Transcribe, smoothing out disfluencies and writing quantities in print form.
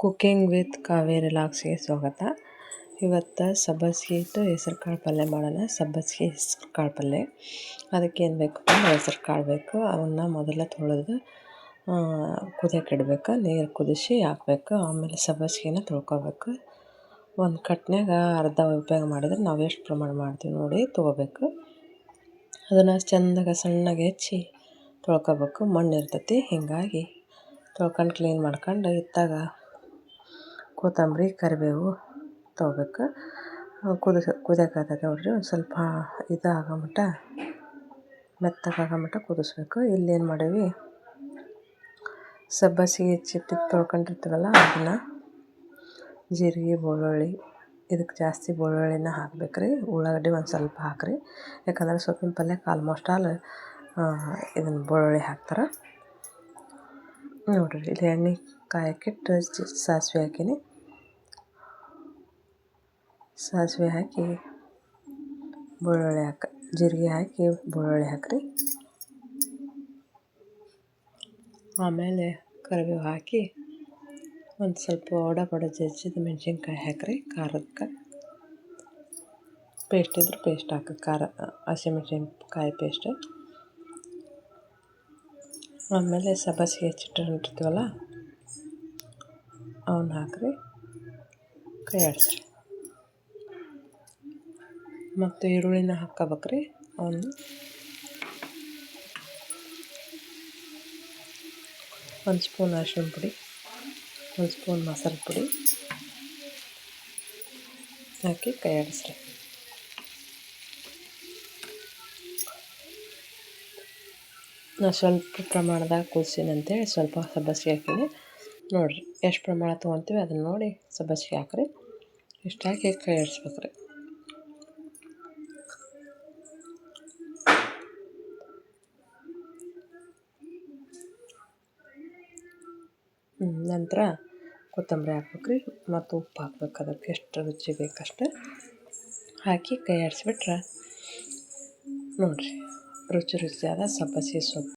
Cooking with Kaveri ಲಾಗ್ಸ್ಗೆ ಸ್ವಾಗತ. ಇವತ್ತು ಸಬ್ಬಸಿಗೆ ಇಟ್ಟು ಹೆಸರು ಕಾಳು ಪಲ್ಯ ಮಾಡೋಣ. ಸಬ್ಬಸಿಗೆ ಹೆಸರು ಕಾಳು ಪಲ್ಯ ಅದಕ್ಕೆ ಏನು ಬೇಕಪ್ಪ ಅಂದ್ರೆ ಹೆಸರು ಕಾಳು ಬೇಕು. ಅವನ್ನ ಮೊದಲ ತೊಳೆದು ಕುದಿಯೋಕೆ ಇಡಬೇಕು. ನೀರು ಕುದಿಸಿ ಹಾಕಬೇಕು. ಆಮೇಲೆ ಸಬ್ಬಸಿಗೆನ ತೊಳ್ಕೊಬೇಕು. ಒಂದು ಕಟ್ನ್ಯಾಗ ಅರ್ಧ ಉಪಯೋಗ ಮಾಡಿದ್ರೆ ನಾವು ಎಷ್ಟು ಪ್ರಮಾಣ ಮಾಡ್ತೀವಿ ನೋಡಿ ತೊಗೋಬೇಕು. ಅದನ್ನು ಚೆಂದಾಗ ಸಣ್ಣಗೆ ಹೆಚ್ಚಿ ತೊಳ್ಕೊಬೇಕು. ಮಣ್ಣು ಇರ್ತೈತಿ, ಹೀಗಾಗಿ ತೊಳ್ಕೊಂಡು ಕ್ಲೀನ್ ಮಾಡ್ಕೊಂಡು ಇತ್ತಾಗ ಕೊತ್ತಂಬರಿ ಕರಿಬೇವು ತೊಗೋಬೇಕು. ಕುದಿಯೋಕ್ಕಾಗ್ತದೆ ನೋಡಿರಿ. ಒಂದು ಸ್ವಲ್ಪ ಇದಾಗೋ ಮಟ್ಟ ಮೆತ್ತಗಾಗೋ ಮಟ್ಟ ಕುದಿಸ್ಬೇಕು. ಇಲ್ಲೇನು ಮಾಡೀವಿ, ಸಬ್ಬಸಿಗೆ ಹೆಚ್ಚಿಟ್ಟು ತೊಳ್ಕೊಂಡಿರ್ತೀವಲ್ಲ ಅದನ್ನು ಜೀರಿಗೆ ಬೆಳ್ಳುಳ್ಳಿ, ಇದಕ್ಕೆ ಜಾಸ್ತಿ ಬೆಳ್ಳುಳ್ಳಿನ ಹಾಕ್ಬೇಕ್ರಿ. ಉಳ್ಳಾಗಡ್ಡಿ ಒಂದು ಸ್ವಲ್ಪ ಹಾಕಿರಿ, ಯಾಕಂದ್ರೆ ಸೊಪ್ಪಿನ ಪಲ್ಯಕ್ಕೆ ಆಲ್ಮೋಸ್ಟ್ ಆಲ್ ಇದನ್ನು ಬೆಳ್ಳುಳ್ಳಿ ಹಾಕ್ತಾರೆ ನೋಡಿರಿ. ಇಲ್ಲಿ ಎಣ್ಣೆ ಕಾಯಕ್ಕಿಟ್ಟು ಸಾಸಿವೆ ಹಾಕೀನಿ. ಸಾಸಿವೆ ಹಾಕಿ ಬೆಳ್ಳುಳ್ಳಿ ಜೀರಿಗೆ ಹಾಕಿ ಬೆಳ್ಳುಳ್ಳಿ ಹಾಕಿರಿ. ಆಮೇಲೆ ಕರಿಬೇವು ಹಾಕಿ ಒಂದು ಸ್ವಲ್ಪ ಬಡ ಜಜ್ಜಿದ ಮೆಣಸಿನ್ಕಾಯಿ ಹಾಕಿರಿ. ಖಾರಕ್ಕೆ ಪೇಸ್ಟ್ ಇದ್ರೆ ಪೇಸ್ಟ್ ಹಾಕಿ, ಖಾರ ಹಸಿಮೆಣಸಿನ್ಕಾಯಿ ಪೇಸ್ಟ್. ಆಮೇಲೆ ಸಬ್ಬಸಿಗೆ ಹೆಚ್ಚಿಟ್ಟಿರ್ತೀವಲ್ಲ ಅವನ್ನ ಹಾಕಿರಿ, ಕೈ ಆಡಿಸ್ರಿ. ಮತ್ತು ಈರುಳ್ಳಿನ ಹಾಕ್ಕೋಬೇಕ್ರಿ. ಅವನು ಒಂದು ಸ್ಪೂನ್ ಅರಿಶಿಣ ಪುಡಿ, ಒಂದು ಸ್ಪೂನ್ ಮಸಾಲೆ ಪುಡಿ ಹಾಕಿ ಕೈ ಆಡಿಸ್ರಿ. ನಾನು ಸ್ವಲ್ಪ ಪ್ರಮಾಣದಾಗ ಕುದಿಸಿನಿ ಅಂತೇಳಿ ಸ್ವಲ್ಪ ಸಬ್ಬಸಿಗೆ ಹಾಕೀನಿ ನೋಡಿರಿ. ಎಷ್ಟು ಪ್ರಮಾಣ ತೊಗೊತೀವಿ ಅದನ್ನು ನೋಡಿ ಸಬ್ಬಸಿಗೆ ಹಾಕಿರಿ. ಇಷ್ಟು ಹಾಕಿ ಕೈ ಆಡಿಸ್ಬೇಕ್ರಿ. ನಂತರ ಕೊತ್ತಂಬರಿ ಹಾಕ್ಬೇಕ್ರಿ ಮತ್ತು ಉಪ್ಪು ಹಾಕ್ಬೇಕು. ಅದಕ್ಕೆ ಎಷ್ಟು ರುಚಿ ಬೇಕಷ್ಟು ಹಾಕಿ ಕೈ ಆಡಿಸ್ಬಿಟ್ರೆ ನೋಡಿರಿ ರುಚಿಯಾದ ಸಬ್ಬಸಿಗೆ ಸೊಪ್ಪು